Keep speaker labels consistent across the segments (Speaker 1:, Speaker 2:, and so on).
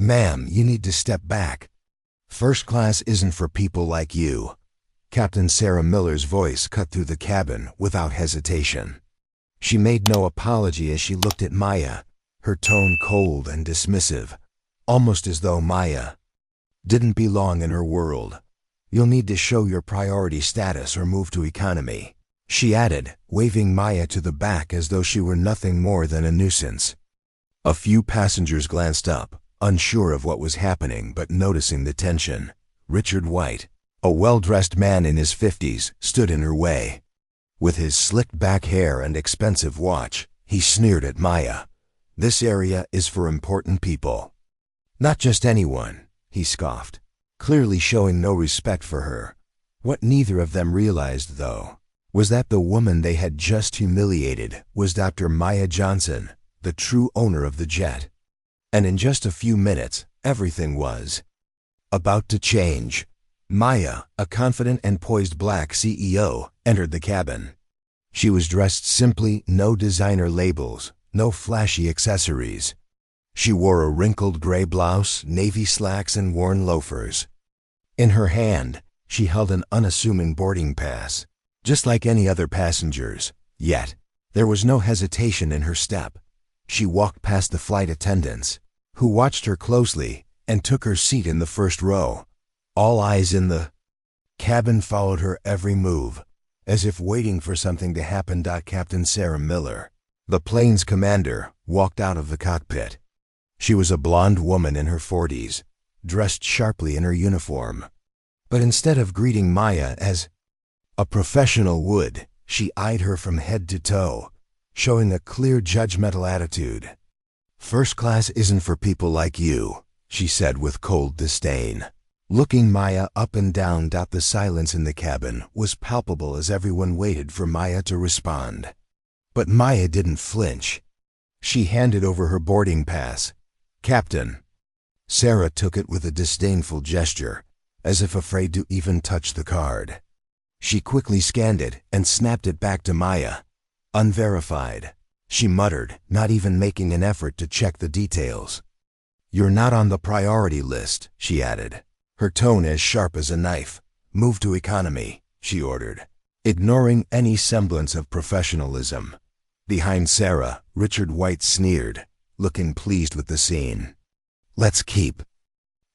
Speaker 1: "Ma'am, you need to step back. First class isn't for people like you." Captain Sarah Miller's voice cut through the cabin without hesitation. She made no apology as she looked at Maya, her tone cold and dismissive, almost as though Maya didn't belong in her world. "You'll need to show your priority status or move to economy," she added, waving Maya to the back as though she were nothing more than a nuisance. A few passengers glanced up, unsure of what was happening but noticing the tension. Richard White, a well-dressed man in his 50s, stood in her way. With his slicked back hair and expensive watch, he sneered at Maya. "This area is for important people." "Not just anyone," he scoffed, clearly showing no respect for her. What neither of them realized, though, was that the woman they had just humiliated was Dr. Maya Johnson, the true owner of the jet. And in just a few minutes, everything was about to change. Maya, a confident and poised black CEO, entered the cabin. She was dressed simply, no designer labels, no flashy accessories. She wore a wrinkled gray blouse, navy slacks, and worn loafers. In her hand, she held an unassuming boarding pass, just like any other passengers. Yet, there was no hesitation in her step. She walked past the flight attendants, who watched her closely, and took her seat in the first row. All eyes in the cabin followed her every move, as if waiting for something to happen. Captain Sarah Miller, the plane's commander, walked out of the cockpit. She was a blonde woman in her 40s, dressed sharply in her uniform. But instead of greeting Maya as a professional would, she eyed her from head to toe, showing a clear judgmental attitude. "First class isn't for people like you," she said with cold disdain. Looking Maya up and down. The silence in the cabin was palpable as everyone waited for Maya to respond. But Maya didn't flinch. She handed over her boarding pass. "Captain." Sarah took it with a disdainful gesture, as if afraid to even touch the card. She quickly scanned it and snapped it back to Maya. "Unverified," she muttered, not even making an effort to check the details. "You're not on the priority list," she added, her tone as sharp as a knife. "Move to economy," she ordered, ignoring any semblance of professionalism. Behind Sarah, Richard White sneered, looking pleased with the scene. "Let's keep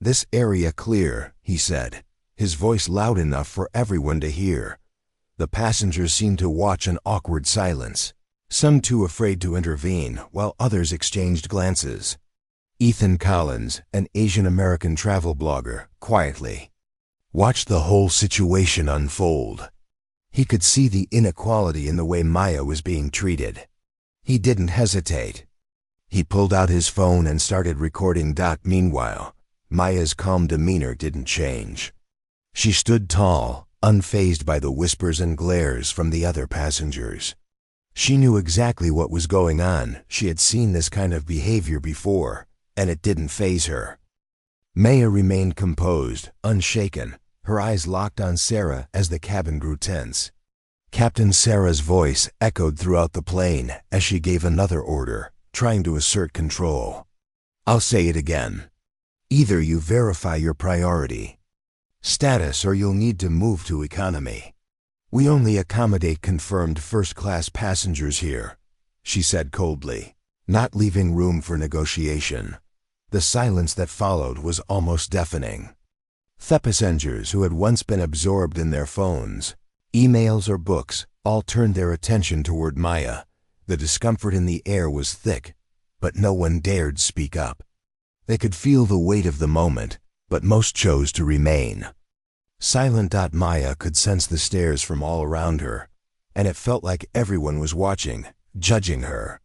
Speaker 1: this area clear," he said, his voice loud enough for everyone to hear. The passengers seemed to watch in awkward silence, some too afraid to intervene, while others exchanged glances. Ethan Collins, an Asian-American travel blogger, quietly watched the whole situation unfold. He could see the inequality in the way Maya was being treated. He didn't hesitate. He pulled out his phone and started recording. Meanwhile, Maya's calm demeanor didn't change. She stood tall, unfazed by the whispers and glares from the other passengers. She knew exactly what was going on. She had seen this kind of behavior before, and it didn't faze her. Maya remained composed, unshaken, her eyes locked on Sarah as the cabin grew tense. Captain Sarah's voice echoed throughout the plane as she gave another order, trying to assert control. "I'll say it again. Either you verify your priority status or you'll need to move to economy. We only accommodate confirmed first-class passengers here," she said coldly, not leaving room for negotiation. The silence that followed was almost deafening. The passengers who had once been absorbed in their phones, emails, or books all turned their attention toward Maya. The discomfort in the air was thick, but no one dared speak up. They could feel the weight of the moment, but most chose to remain silent. Maya could sense the stares from all around her, and it felt like everyone was watching, judging her.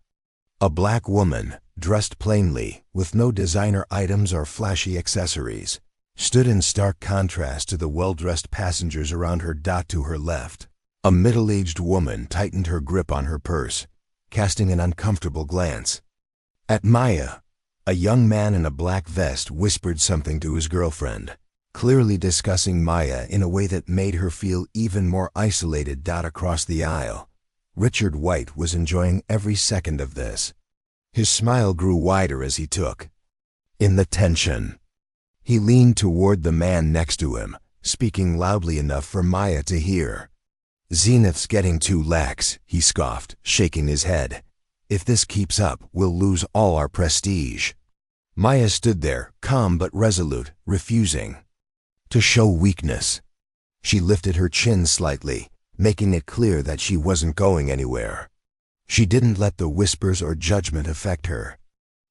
Speaker 1: A black woman, dressed plainly, with no designer items or flashy accessories, stood in stark contrast to the well-dressed passengers around her. To her left, a middle-aged woman tightened her grip on her purse, casting an uncomfortable glance at Maya. A young man in a black vest whispered something to his girlfriend, clearly discussing Maya in a way that made her feel even more isolated. Across the aisle, Richard White was enjoying every second of this. His smile grew wider as he took in the tension. He leaned toward the man next to him, speaking loudly enough for Maya to hear. "Zenith's getting too lax," he scoffed, shaking his head. "If this keeps up, we'll lose all our prestige." Maya stood there, calm but resolute, refusing to show weakness. She lifted her chin slightly, making it clear that she wasn't going anywhere. She didn't let the whispers or judgment affect her.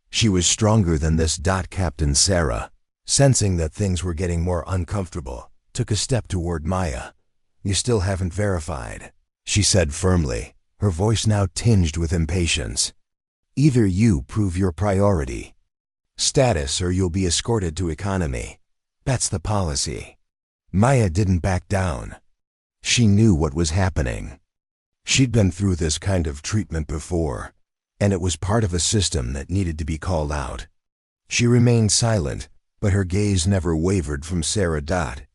Speaker 1: She was stronger than this. Captain Sarah, sensing that things were getting more uncomfortable, took a step toward Maya. "You still haven't verified," she said firmly, her voice now tinged with impatience. "Either you prove your priority status or you'll be escorted to economy. That's the policy." Maya didn't back down. She knew what was happening. She'd been through this kind of treatment before, and it was part of a system that needed to be called out. She remained silent, but her gaze never wavered from Sarah.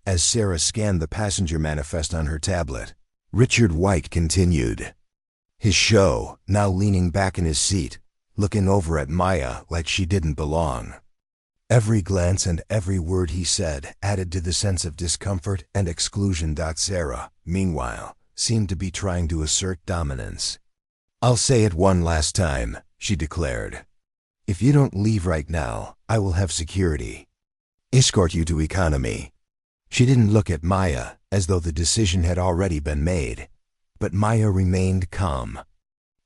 Speaker 1: As Sarah scanned the passenger manifest on her tablet, Richard White continued his show, now leaning back in his seat, looking over at Maya like she didn't belong. Every glance and every word he said added to the sense of discomfort and exclusion. Sarah, meanwhile, seemed to be trying to assert dominance. "I'll say it one last time," she declared. "If you don't leave right now, I will have security escort you to economy." She didn't look at Maya, as though the decision had already been made, but Maya remained calm.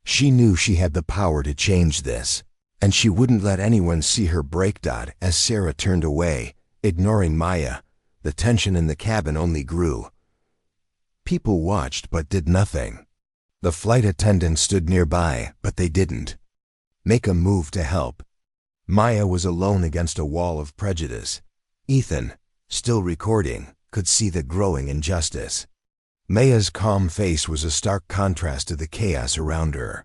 Speaker 1: She knew she had the power to change this, and she wouldn't let anyone see her break. As Sarah turned away, ignoring Maya, the tension in the cabin only grew. People watched but did nothing. The flight attendants stood nearby, but they didn't make a move to help. Maya was alone against a wall of prejudice. Ethan, still recording, could see the growing injustice. Maya's calm face was a stark contrast to the chaos around her.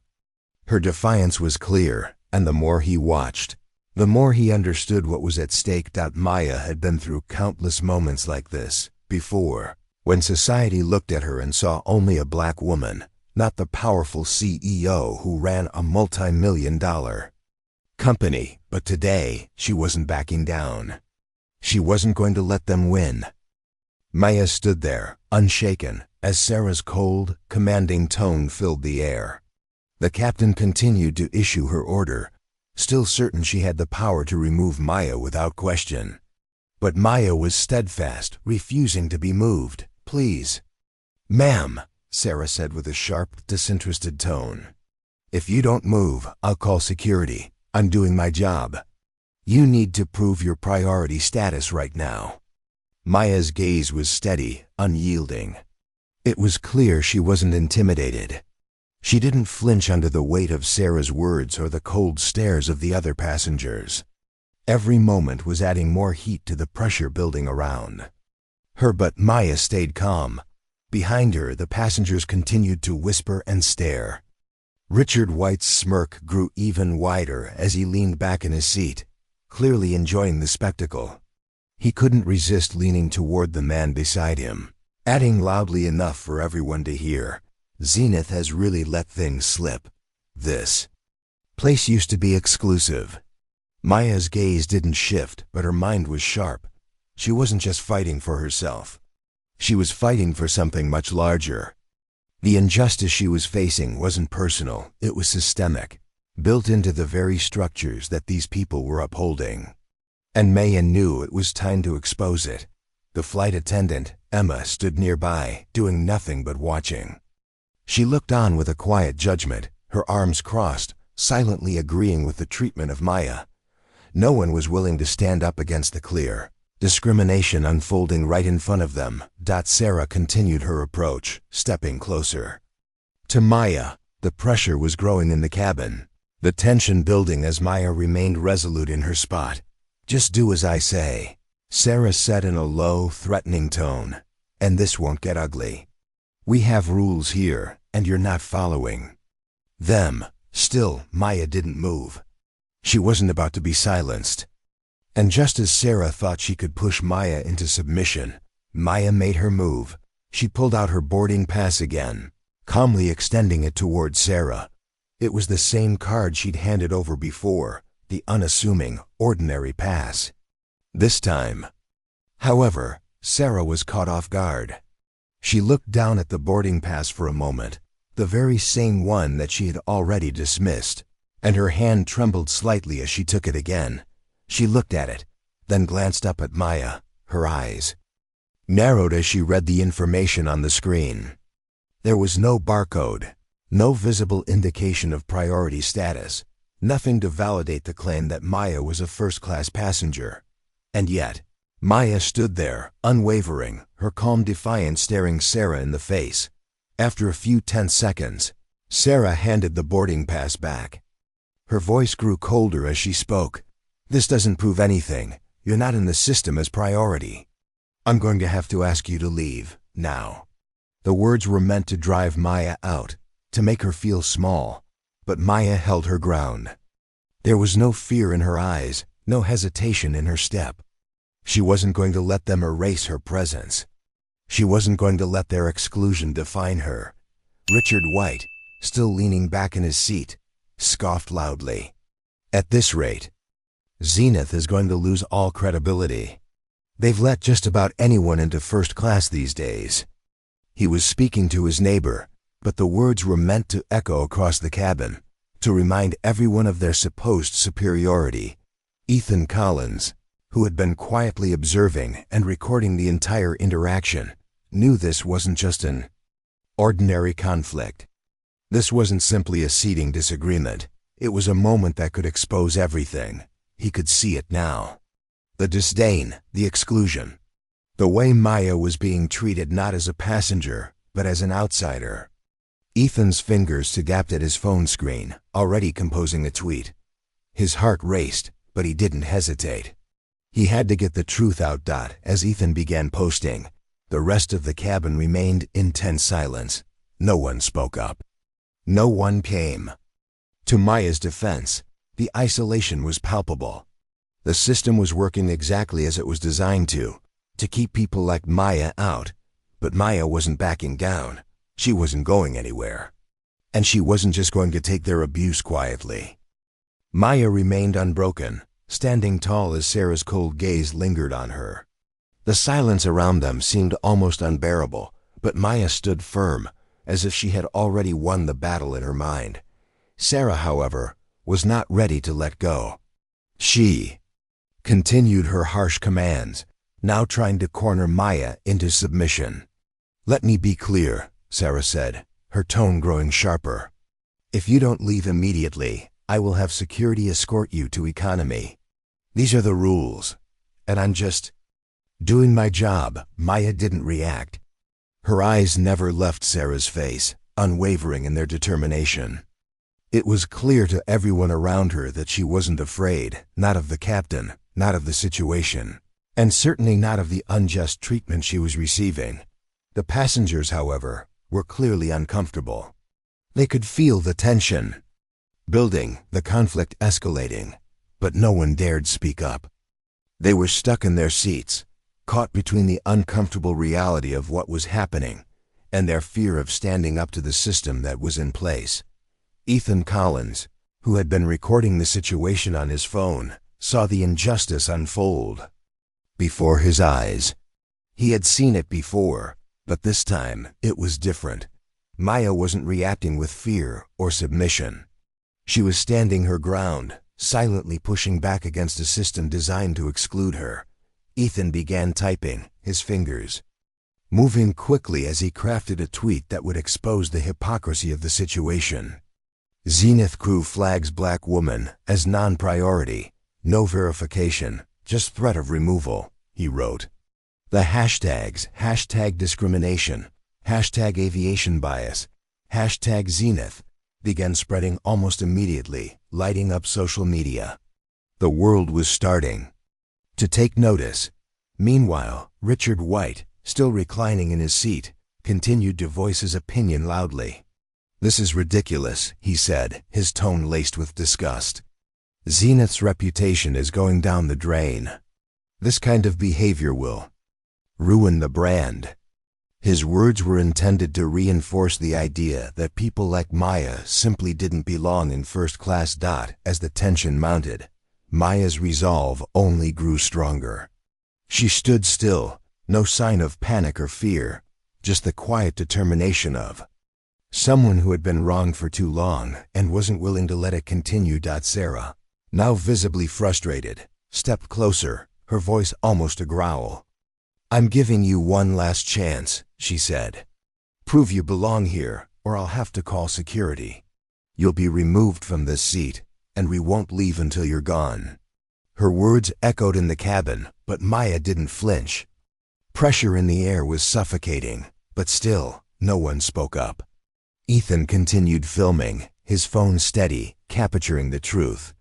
Speaker 1: Her defiance was clear, and the more he watched, the more he understood what was at stake. Maya had been through countless moments like this before, when society looked at her and saw only a black woman, not the powerful CEO who ran a multi-million-dollar company. But today, she wasn't backing down. She wasn't going to let them win. Maya stood there, unshaken, as Sarah's cold, commanding tone filled the air. The captain continued to issue her order, still certain she had the power to remove Maya without question. But Maya was steadfast, refusing to be moved. "Please." "Ma'am," Sarah said with a sharp, disinterested tone. "If you don't move, I'll call security. I'm doing my job. You need to prove your priority status right now." Maya's gaze was steady, unyielding. It was clear she wasn't intimidated. She didn't flinch under the weight of Sarah's words or the cold stares of the other passengers. Every moment was adding more heat to the pressure building around her, but Maya stayed calm. Behind her, the passengers continued to whisper and stare. Richard White's smirk grew even wider as he leaned back in his seat, clearly enjoying the spectacle. He couldn't resist leaning toward the man beside him, adding loudly enough for everyone to hear, "Zenith has really let things slip. This place used to be exclusive." Maya's gaze didn't shift, but her mind was sharp. She wasn't just fighting for herself. She was fighting for something much larger. The injustice she was facing wasn't personal, it was systemic, built into the very structures that these people were upholding. And Maya knew it was time to expose it. The flight attendant, Emma, stood nearby, doing nothing but watching. She looked on with a quiet judgment, her arms crossed, silently agreeing with the treatment of Maya. No one was willing to stand up against the clear discrimination unfolding right in front of them. Sarah continued her approach, stepping closer to Maya. The pressure was growing in the cabin, the tension building as Maya remained resolute in her spot. "Just do as I say," Sarah said in a low, threatening tone, "and this won't get ugly. We have rules here, and you're not following them." Still, Maya didn't move. She wasn't about to be silenced. And just as Sarah thought she could push Maya into submission, Maya made her move. She pulled out her boarding pass again, calmly extending it toward Sarah. It was the same card she'd handed over before, the unassuming, ordinary pass. This time, however, Sarah was caught off guard. She looked down at the boarding pass for a moment, the very same one that she had already dismissed, and her hand trembled slightly as she took it again. She looked at it, then glanced up at Maya, her eyes narrowed as she read the information on the screen. There was no barcode, no visible indication of priority status, nothing to validate the claim that Maya was a first-class passenger. And yet, Maya stood there, unwavering, her calm defiance staring Sarah in the face. After a few tense seconds, Sarah handed the boarding pass back. Her voice grew colder as she spoke. "This doesn't prove anything. You're not in the system as priority. I'm going to have to ask you to leave, now." The words were meant to drive Maya out, to make her feel small, but Maya held her ground. There was no fear in her eyes, no hesitation in her step. She wasn't going to let them erase her presence. She wasn't going to let their exclusion define her. Richard White, still leaning back in his seat, scoffed loudly. "At this rate, Zenith is going to lose all credibility. They've let just about anyone into first class these days." He was speaking to his neighbor, but the words were meant to echo across the cabin, to remind everyone of their supposed superiority. Ethan Collins, who had been quietly observing and recording the entire interaction, knew this wasn't just an ordinary conflict. This wasn't simply a seating disagreement. It was a moment that could expose everything. He could see it now. The disdain, the exclusion. The way Maya was being treated not as a passenger, but as an outsider. Ethan's fingers tapped at his phone screen, already composing a tweet. His heart raced, but he didn't hesitate. He had to get the truth out. As Ethan began posting, the rest of the cabin remained in tense silence. No one spoke up. No one came. To Maya's defense, the isolation was palpable. The system was working exactly as it was designed to keep people like Maya out. But Maya wasn't backing down. She wasn't going anywhere. And she wasn't just going to take their abuse quietly. Maya remained unbroken, standing tall as Sarah's cold gaze lingered on her. The silence around them seemed almost unbearable, but Maya stood firm, as if she had already won the battle in her mind. Sarah, however, was not ready to let go. She continued her harsh commands, now trying to corner Maya into submission. "Let me be clear," Sarah said, her tone growing sharper. "If you don't leave immediately, I will have security escort you to economy. These are the rules, and I'm just doing my job." Maya didn't react. Her eyes never left Sarah's face, unwavering in their determination. It was clear to everyone around her that she wasn't afraid, not of the captain, not of the situation, and certainly not of the unjust treatment she was receiving. The passengers, however, were clearly uncomfortable. They could feel the tension building, the conflict escalating, but no one dared speak up. They were stuck in their seats, caught between the uncomfortable reality of what was happening and their fear of standing up to the system that was in place. Ethan Collins, who had been recording the situation on his phone, saw the injustice unfold before his eyes. He had seen it before, but this time it was different. Maya wasn't reacting with fear or submission. She was standing her ground, silently pushing back against a system designed to exclude her. Ethan began typing, his fingers moving quickly as he crafted a tweet that would expose the hypocrisy of the situation. "Zenith crew flags black woman as non-priority. No verification, just threat of removal," he wrote. The hashtags, #discrimination, #aviation bias, #Zenith, began spreading almost immediately, lighting up social media. The world was starting to take notice. Meanwhile, Richard White, still reclining in his seat, continued to voice his opinion loudly. "This is ridiculous," he said, his tone laced with disgust. "Zenith's reputation is going down the drain. This kind of behavior will ruin the brand." His words were intended to reinforce the idea that people like Maya simply didn't belong in first class. As the tension mounted, Maya's resolve only grew stronger. She stood still, no sign of panic or fear, just the quiet determination of someone who had been wrong for too long and wasn't willing to let it continue. Sarah, now visibly frustrated, stepped closer, her voice almost a growl. "I'm giving you one last chance," she said. "Prove you belong here, or I'll have to call security. You'll be removed from this seat, and we won't leave until you're gone." Her words echoed in the cabin, but Maya didn't flinch. Pressure in the air was suffocating, but still, no one spoke up. Ethan continued filming, his phone steady, capturing the truth.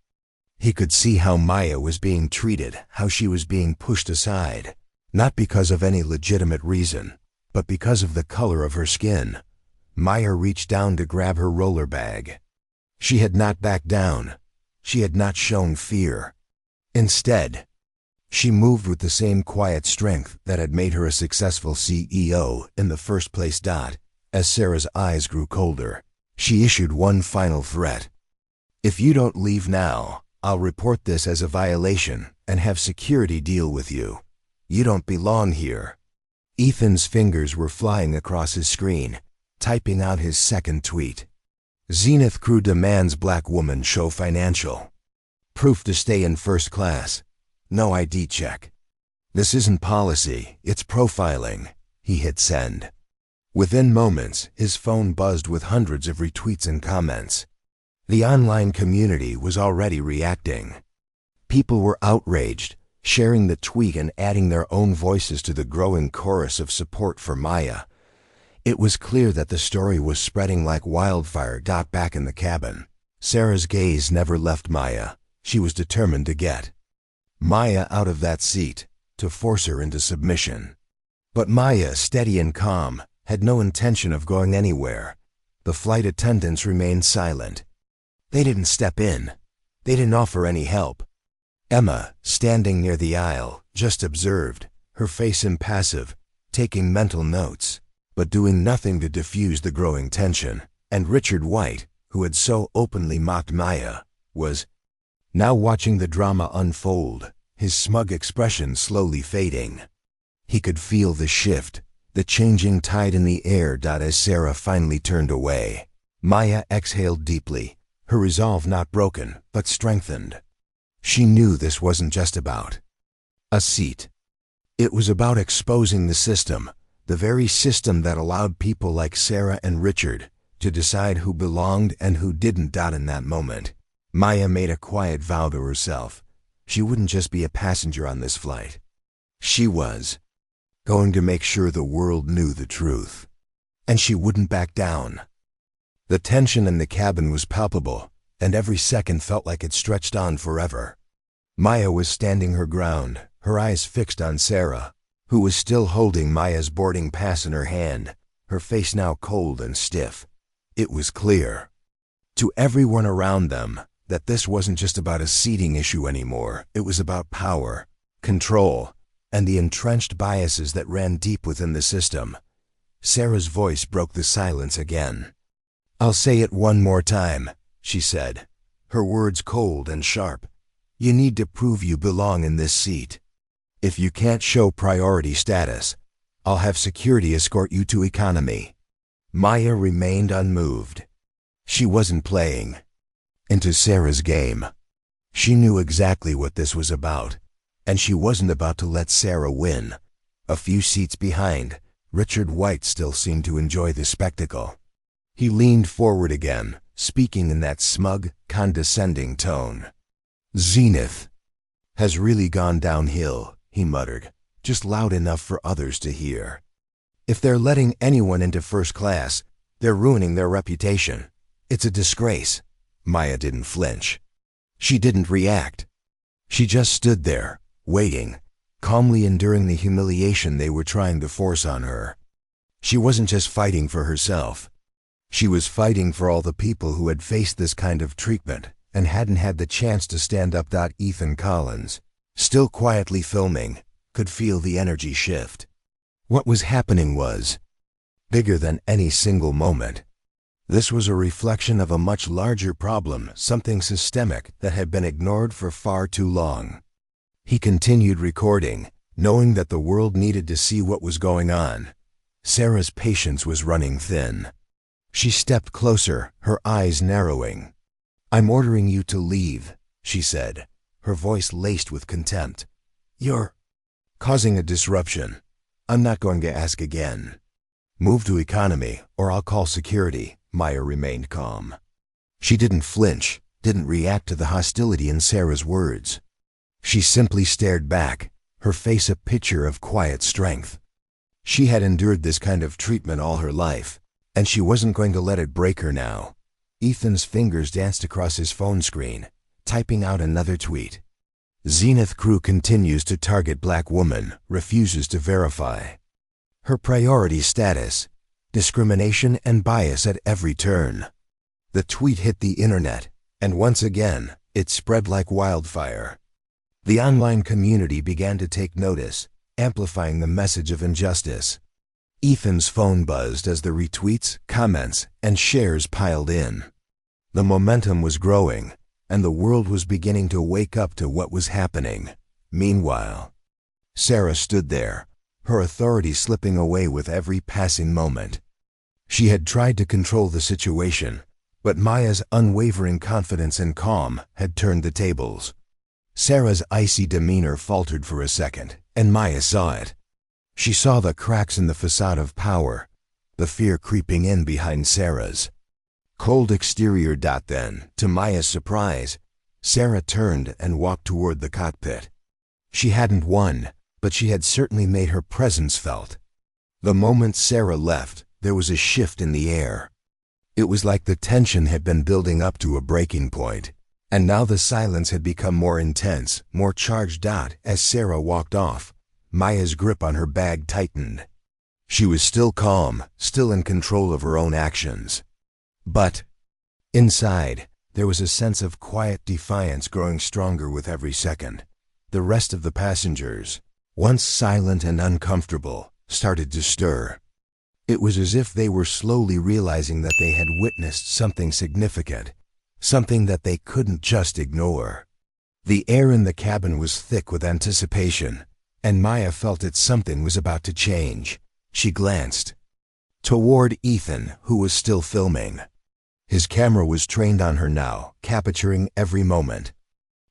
Speaker 1: He could see how Maya was being treated, how she was being pushed aside, not because of any legitimate reason, but because of the color of her skin. Maya reached down to grab her roller bag. She had not backed down. She had not shown fear. Instead, she moved with the same quiet strength that had made her a successful CEO in the first place. As Sarah's eyes grew colder, she issued one final threat. "If you don't leave now, I'll report this as a violation and have security deal with you. You don't belong here." Ethan's fingers were flying across his screen, typing out his second tweet. "Zenith crew demands black woman show financial. Proof to stay in first class. No ID check. This isn't policy, it's profiling." He hit send. Within moments, his phone buzzed with hundreds of retweets and comments. The online community was already reacting. People were outraged, sharing the tweet and adding their own voices to the growing chorus of support for Maya. It was clear that the story was spreading like wildfire. Back in the cabin, Sarah's gaze never left Maya. She was determined to get Maya out of that seat, to force her into submission. But Maya, steady and calm, had no intention of going anywhere. The flight attendants remained silent. They didn't step in. They didn't offer any help. Emma, standing near the aisle, just observed, her face impassive, taking mental notes, but doing nothing to diffuse the growing tension. And Richard White, who had so openly mocked Maya, was now watching the drama unfold, his smug expression slowly fading. He could feel the shift, the changing tide in the air. As Sarah finally turned away, Maya exhaled deeply, her resolve not broken, but strengthened. She knew this wasn't just about a seat. It was about exposing the system, the very system that allowed people like Sarah and Richard to decide who belonged and who didn't. In that moment, Maya made a quiet vow to herself. She wouldn't just be a passenger on this flight. She was going to make sure the world knew the truth. And she wouldn't back down. The tension in the cabin was palpable, and every second felt like it stretched on forever. Maya was standing her ground, her eyes fixed on Sarah, who was still holding Maya's boarding pass in her hand, her face now cold and stiff. It was clear to everyone around them that this wasn't just about a seating issue anymore. It was about power, control, and the entrenched biases that ran deep within the system. Sarah's voice broke the silence again. "I'll say it one more time," she said, her words cold and sharp. "You need to prove you belong in this seat. If you can't show priority status, I'll have security escort you to economy." Maya remained unmoved. She wasn't playing into Sarah's game. She knew exactly what this was about, and she wasn't about to let Sarah win. A few seats behind, Richard White still seemed to enjoy the spectacle. He leaned forward again, speaking in that smug, condescending tone. "Zenith has really gone downhill," he muttered, just loud enough for others to hear. "If they're letting anyone into first class, they're ruining their reputation. It's a disgrace." Maya didn't flinch. She didn't react. She just stood there, waiting, calmly enduring the humiliation they were trying to force on her. She wasn't just fighting for herself. She was fighting for all the people who had faced this kind of treatment and hadn't had the chance to stand up. Ethan Collins, still quietly filming, could feel the energy shift. What was happening was bigger than any single moment. This was a reflection of a much larger problem, something systemic that had been ignored for far too long. He continued recording, knowing that the world needed to see what was going on. Sarah's patience was running thin. She stepped closer, her eyes narrowing. "I'm ordering you to leave," she said, her voice laced with contempt. "You're causing a disruption. I'm not going to ask again. Move to economy, or I'll call security." Maya remained calm. She didn't flinch, didn't react to the hostility in Sarah's words. She simply stared back, her face a picture of quiet strength. She had endured this kind of treatment all her life, and she wasn't going to let it break her now. Ethan's fingers danced across his phone screen, typing out another tweet. "Zenith crew continues to target black woman, refuses to verify. Her priority status, discrimination and bias at every turn." The tweet hit the internet, and once again, it spread like wildfire. The online community began to take notice, amplifying the message of injustice. Ethan's phone buzzed as the retweets, comments, and shares piled in. The momentum was growing, and the world was beginning to wake up to what was happening. Meanwhile, Sarah stood there, her authority slipping away with every passing moment. She had tried to control the situation, but Maya's unwavering confidence and calm had turned the tables. Sarah's icy demeanor faltered for a second, and Maya saw it. She saw the cracks in the facade of power, the fear creeping in behind Sarah's cold exterior. Then, to Maya's surprise, Sarah turned and walked toward the cockpit. She hadn't won, but she had certainly made her presence felt. The moment Sarah left, there was a shift in the air. It was like the tension had been building up to a breaking point, and now the silence had become more intense, more charged. As Sarah walked off, Maya's grip on her bag tightened. She was still calm, still in control of her own actions. But inside, there was a sense of quiet defiance growing stronger with every second. The rest of the passengers, once silent and uncomfortable, started to stir. It was as if they were slowly realizing that they had witnessed something significant, something that they couldn't just ignore. The air in the cabin was thick with anticipation, and Maya felt that something was about to change. She glanced toward Ethan, who was still filming. His camera was trained on her now, capturing every moment.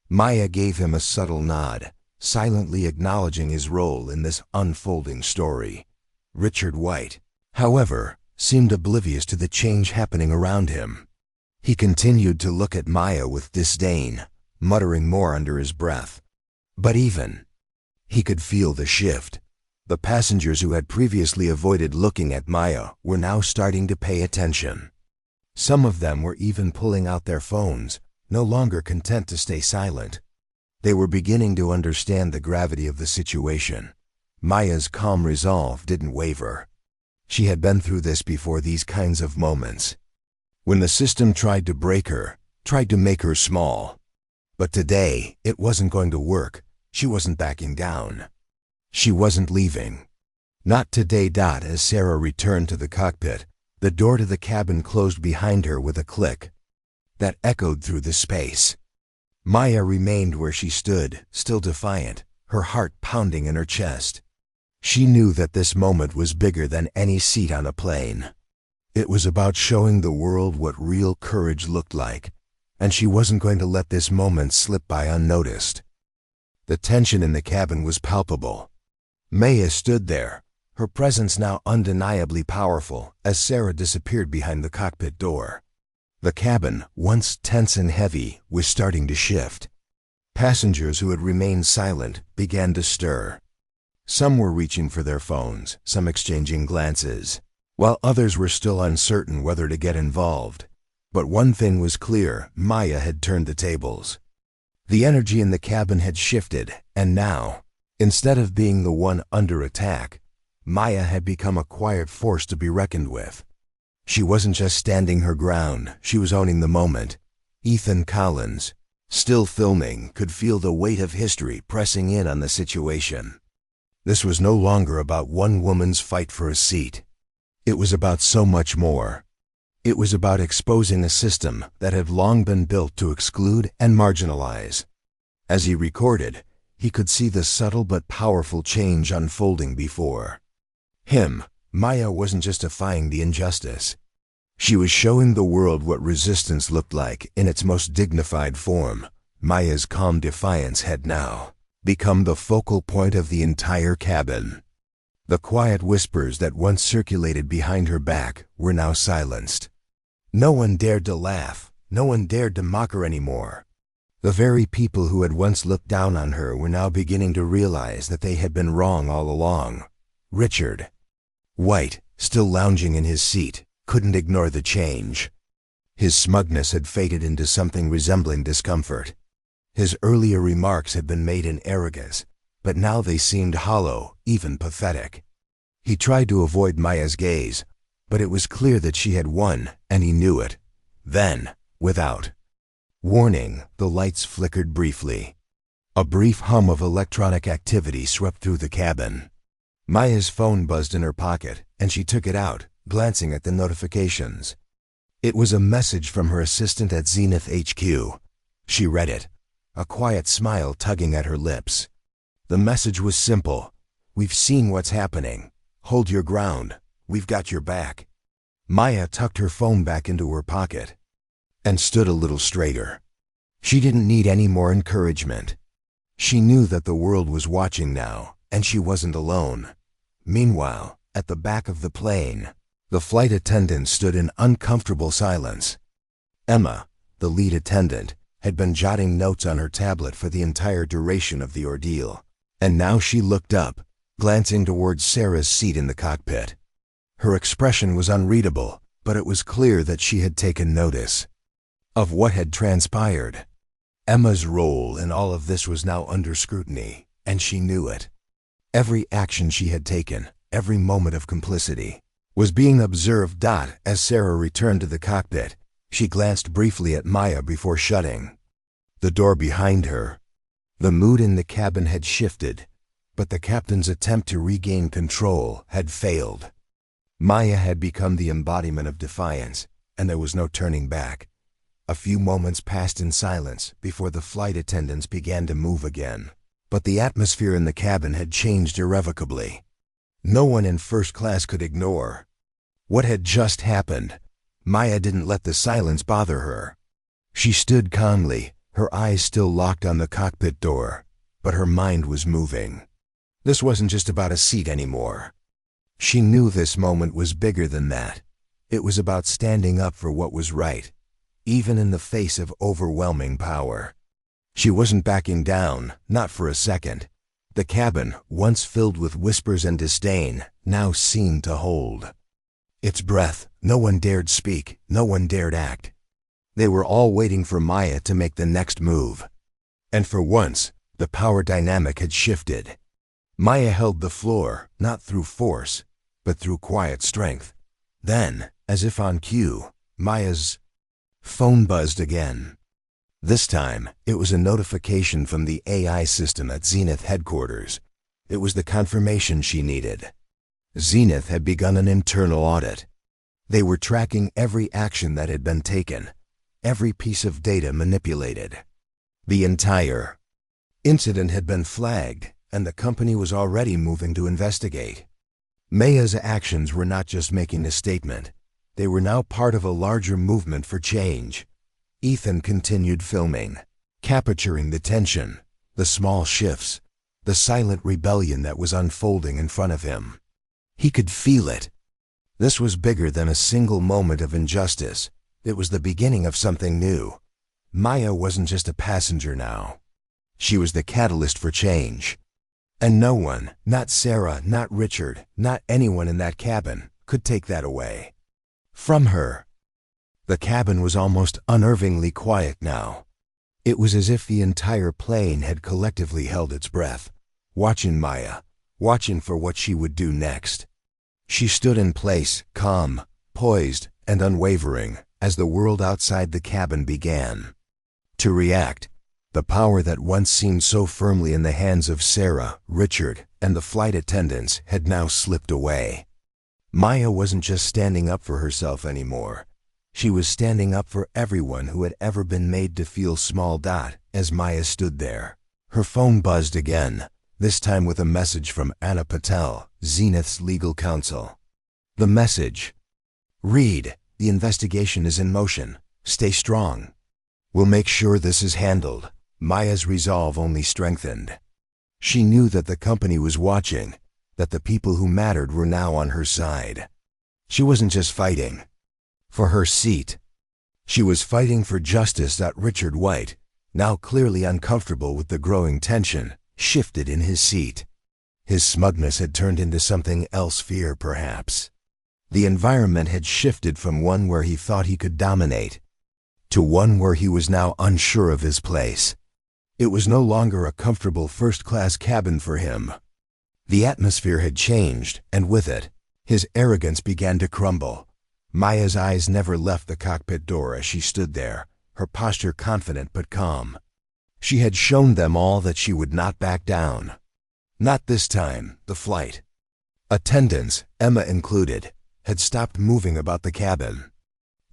Speaker 1: Maya gave him a subtle nod, silently acknowledging his role in this unfolding story. Richard White, however, seemed oblivious to the change happening around him. He continued to look at Maya with disdain, muttering more under his breath. But he could feel the shift. The passengers who had previously avoided looking at Maya were now starting to pay attention. Some of them were even pulling out their phones, no longer content to stay silent. They were beginning to understand the gravity of the situation. Maya's calm resolve didn't waver. She had been through this before, these kinds of moments. When the system tried to break her, tried to make her small. But today, it wasn't going to work. She wasn't backing down. She wasn't leaving. Not today. As Sarah returned to the cockpit, the door to the cabin closed behind her with a click that echoed through the space. Maya remained where she stood, still defiant, her heart pounding in her chest. She knew that this moment was bigger than any seat on a plane. It was about showing the world what real courage looked like, and she wasn't going to let this moment slip by unnoticed. The tension in the cabin was palpable. Maya stood there, her presence now undeniably powerful, as Sarah disappeared behind the cockpit door. The cabin, once tense and heavy, was starting to shift. Passengers who had remained silent began to stir. Some were reaching for their phones, some exchanging glances, while others were still uncertain whether to get involved. But one thing was clear: Maya had turned the tables. The energy in the cabin had shifted, and now, instead of being the one under attack, Maya had become a quiet force to be reckoned with. She wasn't just standing her ground, she was owning the moment. Ethan Collins, still filming, could feel the weight of history pressing in on the situation. This was no longer about one woman's fight for a seat. It was about so much more. It was about exposing a system that had long been built to exclude and marginalize. As he recorded, he could see the subtle but powerful change unfolding before him. Maya wasn't just defying the injustice. She was showing the world what resistance looked like in its most dignified form. Maya's calm defiance had now become the focal point of the entire cabin. The quiet whispers that once circulated behind her back were now silenced. No one dared to laugh, no one dared to mock her anymore. The very people who had once looked down on her were now beginning to realize that they had been wrong all along. Richard, white, still lounging in his seat, couldn't ignore the change. His smugness had faded into something resembling discomfort. His earlier remarks had been made in arrogance, but now they seemed hollow, even pathetic. He tried to avoid Maya's gaze, but it was clear that she had won, and he knew it. Then, without warning, the lights flickered briefly. A brief hum of electronic activity swept through the cabin. Maya's phone buzzed in her pocket, and she took it out, glancing at the notifications. It was a message from her assistant at Zenith HQ. She read it, a quiet smile tugging at her lips. The message was simple. "We've seen what's happening. Hold your ground. We've got your back." Maya tucked her phone back into her pocket and stood a little straighter. She didn't need any more encouragement. She knew that the world was watching now, and she wasn't alone. Meanwhile, at the back of the plane, the flight attendant stood in uncomfortable silence. Emma, the lead attendant, had been jotting notes on her tablet for the entire duration of the ordeal, and now she looked up, glancing towards Sarah's seat in the cockpit. Her expression was unreadable, but it was clear that she had taken notice of what had transpired. Emma's role in all of this was now under scrutiny, and she knew it. Every action she had taken, every moment of complicity, was being observed. As Sarah returned to the cockpit, she glanced briefly at Maya before shutting the door behind her. The mood in the cabin had shifted, but the captain's attempt to regain control had failed. Maya had become the embodiment of defiance, and there was no turning back. A few moments passed in silence before the flight attendants began to move again, but the atmosphere in the cabin had changed irrevocably. No one in first class could ignore what had just happened. Maya didn't let the silence bother her. She stood calmly, her eyes still locked on the cockpit door, but her mind was moving. This wasn't just about a seat anymore. She knew this moment was bigger than that. It was about standing up for what was right, even in the face of overwhelming power. She wasn't backing down, not for a second. The cabin, once filled with whispers and disdain, now seemed to hold its breath. No one dared speak, no one dared act. They were all waiting for Maya to make the next move. And for once, the power dynamic had shifted. Maya held the floor, not through force, but through quiet strength. Then, as if on cue, Maya's phone buzzed again. This time, it was a notification from the AI system at Zenith headquarters. It was the confirmation she needed. Zenith had begun an internal audit. They were tracking every action that had been taken, every piece of data manipulated. The entire incident had been flagged, and the company was already moving to investigate. Maya's actions were not just making a statement. They were now part of a larger movement for change. Ethan continued filming, capturing the tension, the small shifts, the silent rebellion that was unfolding in front of him. He could feel it. This was bigger than a single moment of injustice. It was the beginning of something new. Maya wasn't just a passenger now. She was the catalyst for change. And no one, not Sarah, not Richard, not anyone in that cabin, could take that away from her. The cabin was almost unnervingly quiet now. It was as if the entire plane had collectively held its breath, watching Maya, watching for what she would do next. She stood in place, calm, poised, and unwavering, as the world outside the cabin began to react. The power that once seemed so firmly in the hands of Sarah, Richard, and the flight attendants had now slipped away. Maya wasn't just standing up for herself anymore. She was standing up for everyone who had ever been made to feel small. As Maya stood there, her phone buzzed again, this time with a message from Anna Patel, Zenith's legal counsel. The message: "Read, the investigation is in motion. Stay strong. We'll make sure this is handled." Maya's resolve only strengthened. She knew that the company was watching, that the people who mattered were now on her side. She wasn't just fighting for her seat. She was fighting for justice. Richard White, now clearly uncomfortable with the growing tension, shifted in his seat. His smugness had turned into something else, fear perhaps. The environment had shifted from one where he thought he could dominate to one where he was now unsure of his place. It was no longer a comfortable first-class cabin for him. The atmosphere had changed, and with it, his arrogance began to crumble. Maya's eyes never left the cockpit door as she stood there, her posture confident but calm. She had shown them all that she would not back down. Not this time. The flight attendants, Emma included, had stopped moving about the cabin.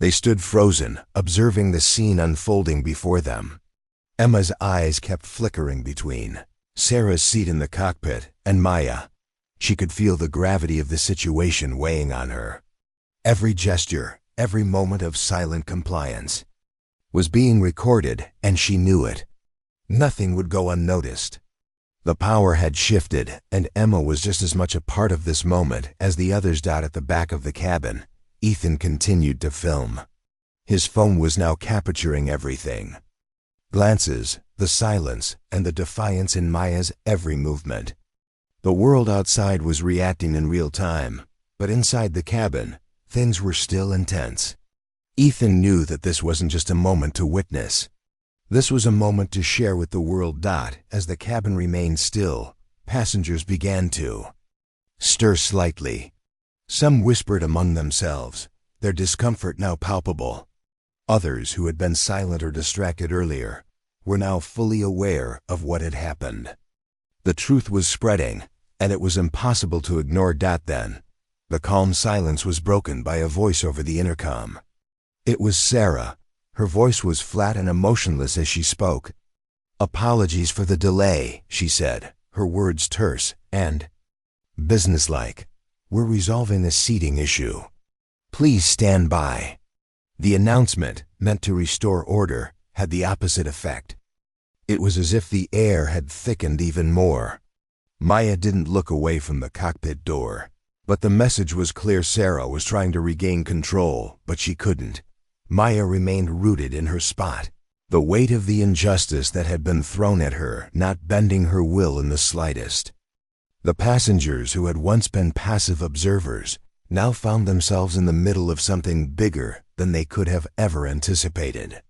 Speaker 1: They stood frozen, observing the scene unfolding before them. Emma's eyes kept flickering between Sarah's seat in the cockpit and Maya. She could feel the gravity of the situation weighing on her. Every gesture, every moment of silent compliance was being recorded, and she knew it. Nothing would go unnoticed. The power had shifted, and Emma was just as much a part of this moment as the others. At the back of the cabin, Ethan continued to film. His phone was now capturing everything. Glances, the silence, and the defiance in Maya's every movement. The world outside was reacting in real time, but inside the cabin, things were still intense. Ethan knew that this wasn't just a moment to witness. This was a moment to share with the world. As the cabin remained still, passengers began to stir slightly. Some whispered among themselves, their discomfort now palpable. Others, who had been silent or distracted earlier, were now fully aware of what had happened. The truth was spreading, and it was impossible to ignore. Then, the calm silence was broken by a voice over the intercom. It was Sarah. Her voice was flat and emotionless as she spoke. "Apologies for the delay," she said, her words terse and businesslike. "We're resolving a seating issue. Please stand by." The announcement, meant to restore order, had the opposite effect. It was as if the air had thickened even more. Maya didn't look away from the cockpit door. But the message was clear. Sarah was trying to regain control, but she couldn't. Maya remained rooted in her spot, the weight of the injustice that had been thrown at her not bending her will in the slightest. The passengers, who had once been passive observers, now found themselves in the middle of something bigger than they could have ever anticipated.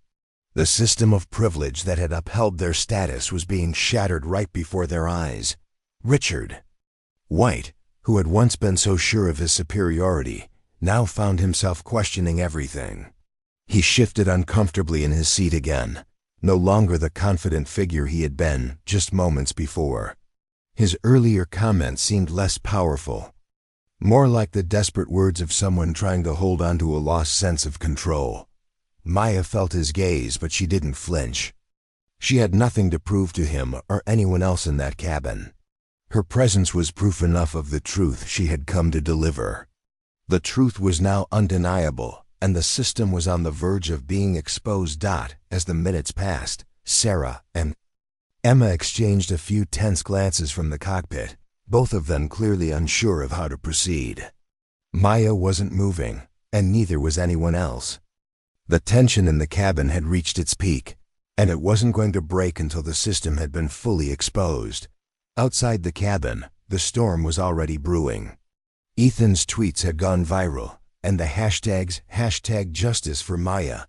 Speaker 1: The system of privilege that had upheld their status was being shattered right before their eyes. Richard White, who had once been so sure of his superiority, now found himself questioning everything. He shifted uncomfortably in his seat again, no longer the confident figure he had been just moments before. His earlier comments seemed less powerful, more like the desperate words of someone trying to hold on to a lost sense of control. Maya felt his gaze, but she didn't flinch. She had nothing to prove to him or anyone else in that cabin. Her presence was proof enough of the truth she had come to deliver. The truth was now undeniable, and the system was on the verge of being exposed. As the minutes passed, Sarah and Emma exchanged a few tense glances from the cockpit, both of them clearly unsure of how to proceed. Maya wasn't moving, and neither was anyone else. The tension in the cabin had reached its peak, and it wasn't going to break until the system had been fully exposed. Outside the cabin, the storm was already brewing. Ethan's tweets had gone viral, and the hashtags #Justice for Maya,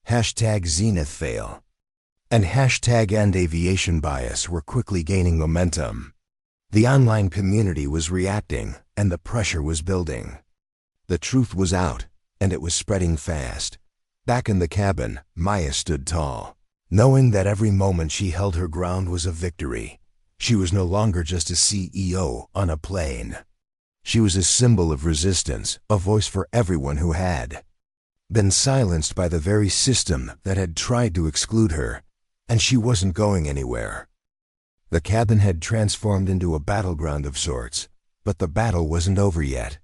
Speaker 1: #ZenithFail, and #EndAviation Bias were quickly gaining momentum. The online community was reacting, and the pressure was building. The truth was out, and it was spreading fast. Back in the cabin, Maya stood tall, knowing that every moment she held her ground was a victory. She was no longer just a CEO on a plane. She was a symbol of resistance, a voice for everyone who had been silenced by the very system that had tried to exclude her, and she wasn't going anywhere. The cabin had transformed into a battleground of sorts, but the battle wasn't over yet.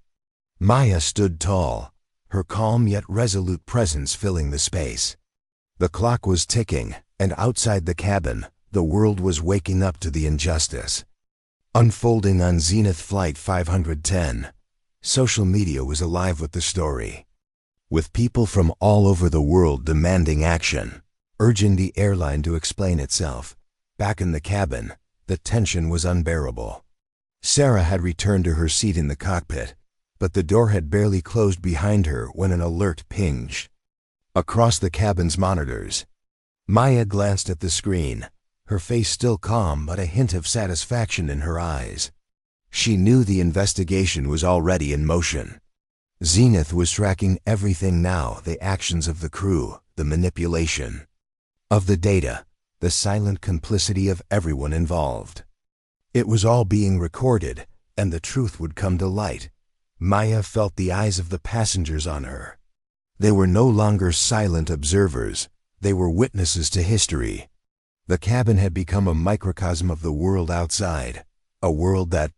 Speaker 1: Maya stood tall, her calm yet resolute presence filling the space. The clock was ticking, and outside the cabin, the world was waking up to the injustice. Unfolding on Zenith Flight 510, social media was alive with the story, with people from all over the world demanding action, urging the airline to explain itself. Back in the cabin, the tension was unbearable. Sarah had returned to her seat in the cockpit, but the door had barely closed behind her when an alert pinged across the cabin's monitors. Maya glanced at the screen, her face still calm but a hint of satisfaction in her eyes. She knew the investigation was already in motion. Zenith was tracking everything now, the actions of the crew, the manipulation of the data, the silent complicity of everyone involved. It was all being recorded, and the truth would come to light. Maya felt the eyes of the passengers on her. They were no longer silent observers, they were witnesses to history. The cabin had become a microcosm of the world outside, a world that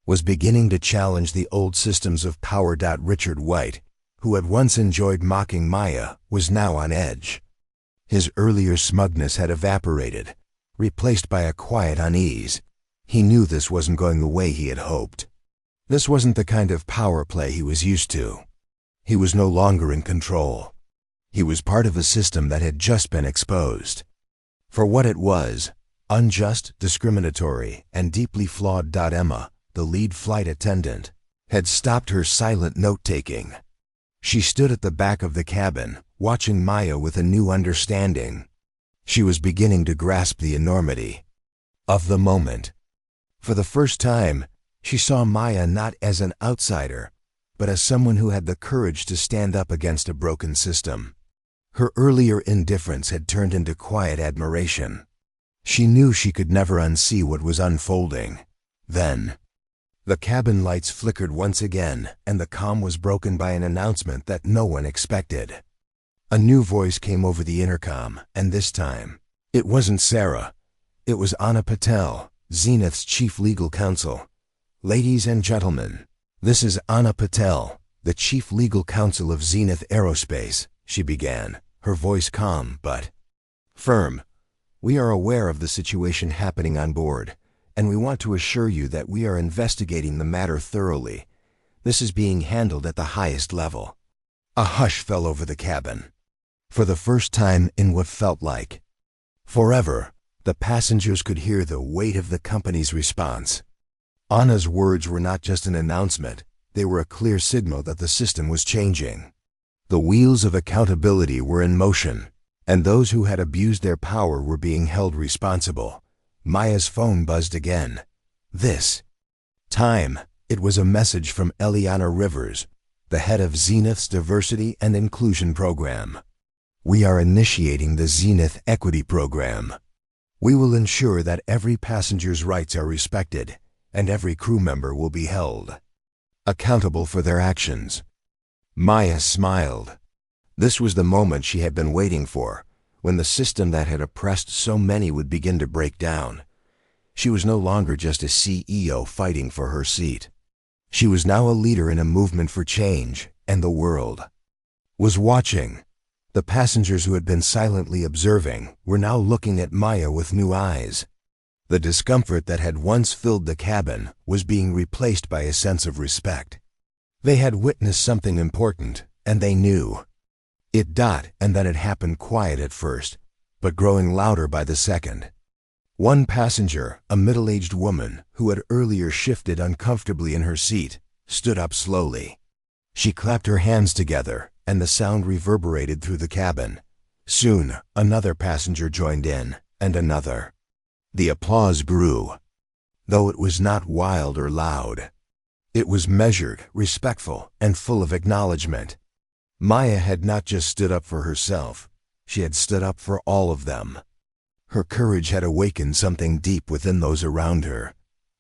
Speaker 1: was beginning to challenge the old systems of power. Richard White, who had once enjoyed mocking Maya, was now on edge. His earlier smugness had evaporated, replaced by a quiet unease. He knew this wasn't going the way he had hoped. This wasn't the kind of power play he was used to. He was no longer in control. He was part of a system that had just been exposed for what it was: unjust, discriminatory, and deeply flawed. Emma, the lead flight attendant, had stopped her silent note-taking. She stood at the back of the cabin, watching Maya with a new understanding. She was beginning to grasp the enormity of the moment. For the first time, she saw Maya not as an outsider, but as someone who had the courage to stand up against a broken system. Her earlier indifference had turned into quiet admiration. She knew she could never unsee what was unfolding. Then, the cabin lights flickered once again, and the calm was broken by an announcement that no one expected. A new voice came over the intercom, and this time, it wasn't Sarah. It was Anna Patel, Zenith's chief legal counsel. "Ladies and gentlemen, this is Anna Patel, the chief legal counsel of Zenith Aerospace," she began, her voice calm but firm. "We are aware of the situation happening on board, and we want to assure you that we are investigating the matter thoroughly. This is being handled at the highest level." A hush fell over the cabin. For the first time in what felt like forever, the passengers could hear the weight of the company's response. Anna's words were not just an announcement, they were a clear signal that the system was changing. The wheels of accountability were in motion, and those who had abused their power were being held responsible. Maya's phone buzzed again. This time, it was a message from Eliana Rivers, the head of Zenith's Diversity and Inclusion Program. "We are initiating the Zenith Equity Program. We will ensure that every passenger's rights are respected, and every crew member will be held accountable for their actions." Maya smiled. This was the moment she had been waiting for, when the system that had oppressed so many would begin to break down. She was no longer just a CEO fighting for her seat. She was now a leader in a movement for change, and the world was watching. The passengers who had been silently observing were now looking at Maya with new eyes. The discomfort that had once filled the cabin was being replaced by a sense of respect. They had witnessed something important, and they knew it. And then it happened quiet at first, but growing louder by the second. One passenger, a middle-aged woman who had earlier shifted uncomfortably in her seat, stood up slowly. She clapped her hands together, and the sound reverberated through the cabin. Soon, another passenger joined in, and another. The applause grew, though it was not wild or loud. It was measured, respectful, and full of acknowledgement. Maya had not just stood up for herself, she had stood up for all of them. Her courage had awakened something deep within those around her.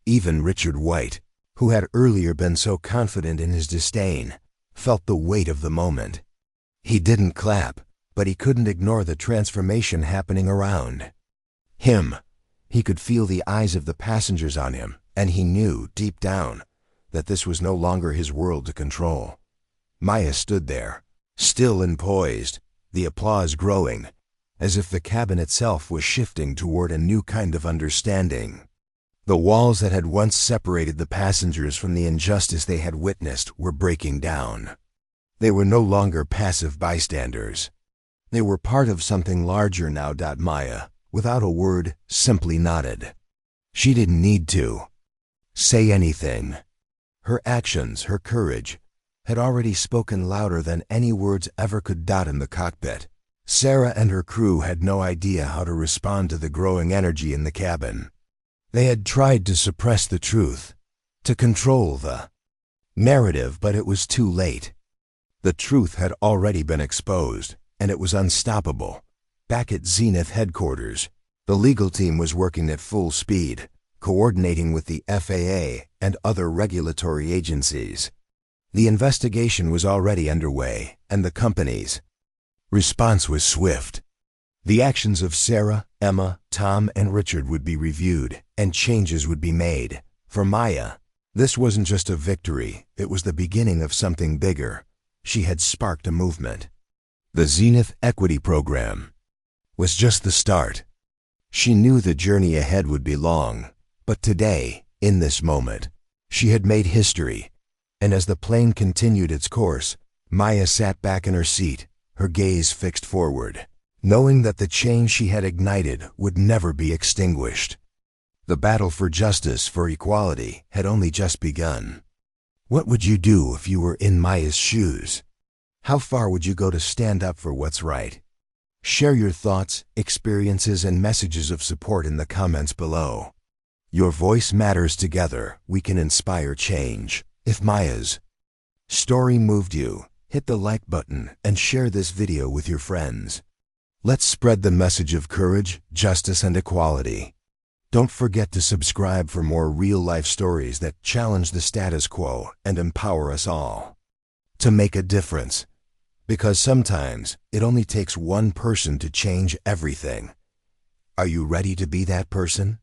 Speaker 1: Even Richard White, who had earlier been so confident in his disdain, felt the weight of the moment. He didn't clap, but he couldn't ignore the transformation happening around him. He could feel the eyes of the passengers on him, and he knew, deep down, that this was no longer his world to control. Maya stood there, still and poised, the applause growing, as if the cabin itself was shifting toward a new kind of understanding. The walls that had once separated the passengers from the injustice they had witnessed were breaking down. They were no longer passive bystanders. They were part of something larger now. Maya, without a word, simply nodded. She didn't need to say anything. Her actions, her courage, had already spoken louder than any words ever could. In the cockpit, Sarah and her crew had no idea how to respond to the growing energy in the cabin. They had tried to suppress the truth, to control the narrative, but it was too late. The truth had already been exposed, and it was unstoppable. Back at Zenith headquarters, the legal team was working at full speed, coordinating with the FAA and other regulatory agencies. The investigation was already underway, and the company's response was swift. The actions of Sarah, Emma, Tom, and Richard would be reviewed, and changes would be made. For Maya, this wasn't just a victory, it was the beginning of something bigger. She had sparked a movement. The Zenith Equity Program was just the start. She knew the journey ahead would be long, but today, in this moment, she had made history. And as the plane continued its course, Maya sat back in her seat, her gaze fixed forward, knowing that the change she had ignited would never be extinguished. The battle for justice, for equality, had only just begun. What would you do if you were in Maya's shoes? How far would you go to stand up for what's right? Share your thoughts, experiences, and messages of support in the comments below. Your voice matters. Together, we can inspire change. If Maya's story moved you, hit the like button and share this video with your friends. Let's spread the message of courage, justice, and equality. Don't forget to subscribe for more real-life stories that challenge the status quo and empower us all to make a difference. Because sometimes it only takes one person to change everything. Are you ready to be that person?